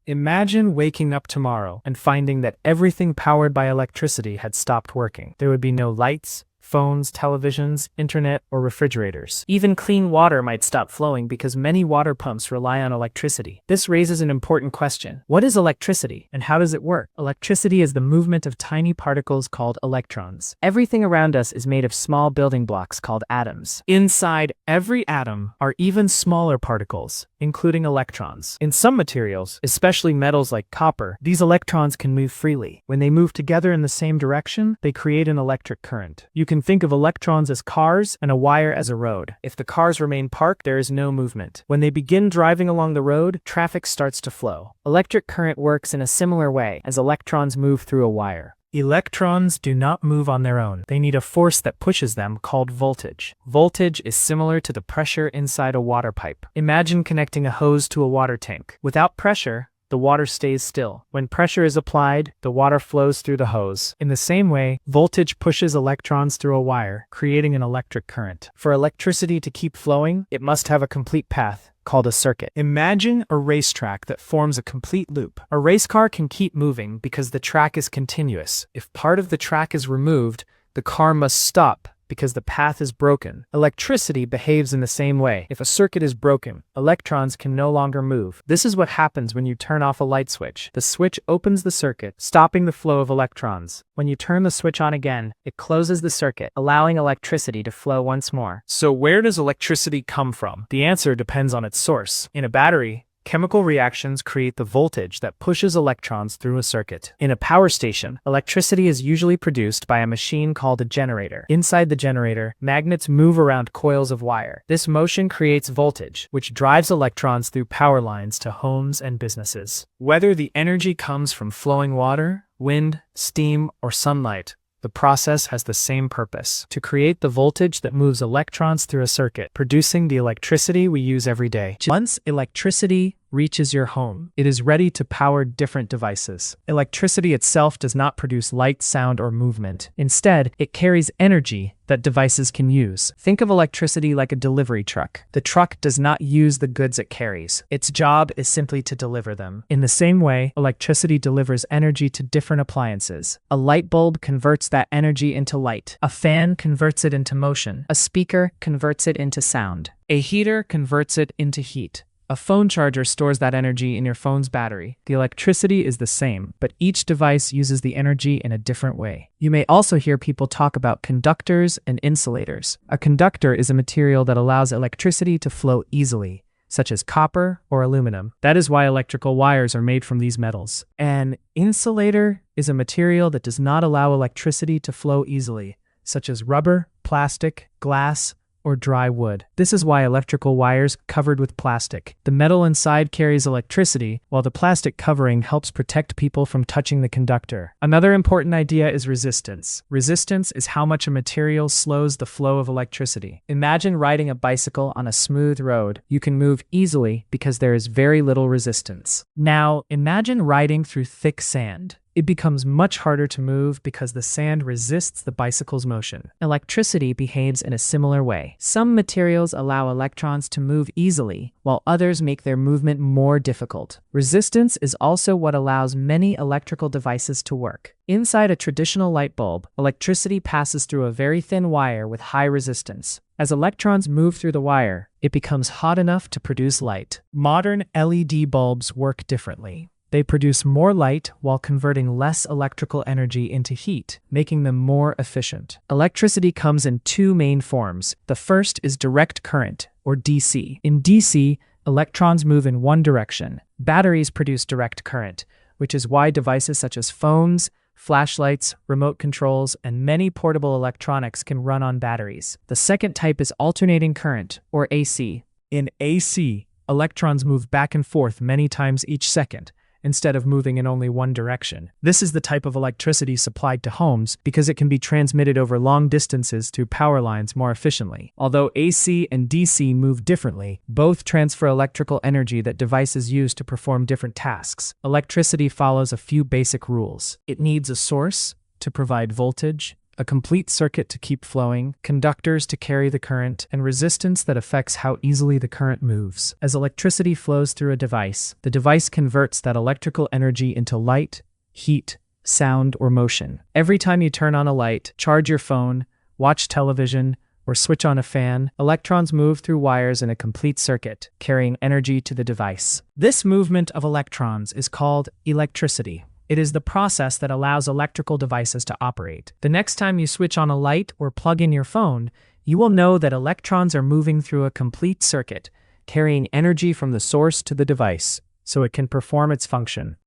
Imagine waking up tomorrow and finding that everything powered by electricity had stopped working. There would be no lights, phones, televisions, internet, or refrigerators. Even clean water might stop flowing because many water pumps rely on electricity. This raises an important question. What is electricity, and how does it work? Electricity is the movement of tiny particles called electrons. Everything around us is made of small building blocks called atoms. Inside every atom are even smaller particles, including electrons. In some materials, especially metals like copper, these electrons can move freely. When they move together in the same direction, they create an electric current. You can think of electrons as cars and a wire as a road. If the cars remain parked, there is no movement. When they begin driving along the road, traffic starts to flow. Electric current works in a similar way as electrons move through a wire. Electrons do not move on their own. They need a force that pushes them, called voltage. Voltage is similar to the pressure inside a water pipe. Imagine connecting a hose to a water tank. Without pressure, the water stays still. When pressure is applied, the water flows through the hose. In the same way, voltage pushes electrons through a wire, creating an electric current. For electricity to keep flowing, it must have a complete path, called a circuit. Imagine a racetrack that forms a complete loop. A race car can keep moving because the track is continuous. If part of the track is removed, the car must stop because the path is broken. Electricity behaves in the same way. If a circuit is broken, electrons can no longer move. This is what happens when you turn off a light switch. The switch opens the circuit, stopping the flow of electrons. When you turn the switch on again, it closes the circuit, allowing electricity to flow once more. So where does electricity come from? The answer depends on its source. In a battery, chemical reactions create the voltage that pushes electrons through a circuit. In a power station, electricity is usually produced by a machine called a generator. Inside the generator, magnets move around coils of wire. This motion creates voltage, which drives electrons through power lines to homes and businesses. Whether the energy comes from flowing water, wind, steam, or sunlight, the process has the same purpose: to create the voltage that moves electrons through a circuit, producing the electricity we use every day. Once electricity reaches your home, it is ready to power different devices. Electricity itself does not produce light, sound, or movement. Instead, it carries energy that devices can use. Think of electricity like a delivery truck. The truck does not use the goods it carries. Its job is simply to deliver them. In the same way, electricity delivers energy to different appliances. A light bulb converts that energy into light. A fan converts it into motion. A speaker converts it into sound. A heater converts it into heat. A phone charger stores that energy in your phone's battery. The electricity is the same, but each device uses the energy in a different way. You may also hear people talk about conductors and insulators. A conductor is a material that allows electricity to flow easily, such as copper or aluminum. That is why electrical wires are made from these metals. An insulator is a material that does not allow electricity to flow easily, such as rubber, plastic, glass, or dry wood. This is why electrical wires covered with plastic. The metal inside carries electricity, while the plastic covering helps protect people from touching the conductor. Another important idea is resistance. Resistance is how much a material slows the flow of electricity. Imagine riding a bicycle on a smooth road. You can move easily because there is very little resistance. Now, imagine riding through thick sand. It becomes much harder to move because the sand resists the bicycle's motion. Electricity behaves in a similar way. Some materials allow electrons to move easily, while others make their movement more difficult. Resistance is also what allows many electrical devices to work. Inside a traditional light bulb, electricity passes through a very thin wire with high resistance. As electrons move through the wire, it becomes hot enough to produce light. Modern LED bulbs work differently. They produce more light while converting less electrical energy into heat, making them more efficient. Electricity comes in two main forms. The first is direct current, or DC. In DC, electrons move in one direction. Batteries produce direct current, which is why devices such as phones, flashlights, remote controls, and many portable electronics can run on batteries. The second type is alternating current, or AC. In AC, electrons move back and forth many times each second, instead of moving in only one direction. This is the type of electricity supplied to homes because it can be transmitted over long distances through power lines more efficiently. Although AC and DC move differently, both transfer electrical energy that devices use to perform different tasks. Electricity follows a few basic rules. It needs a source to provide voltage, a complete circuit to keep flowing, conductors to carry the current, and resistance that affects how easily the current moves. As electricity flows through a device, the device converts that electrical energy into light, heat, sound, or motion. Every time you turn on a light, charge your phone, watch television, or switch on a fan, electrons move through wires in a complete circuit, carrying energy to the device. This movement of electrons is called electricity. It is the process that allows electrical devices to operate. The next time you switch on a light or plug in your phone, you will know that electrons are moving through a complete circuit, carrying energy from the source to the device, so it can perform its function.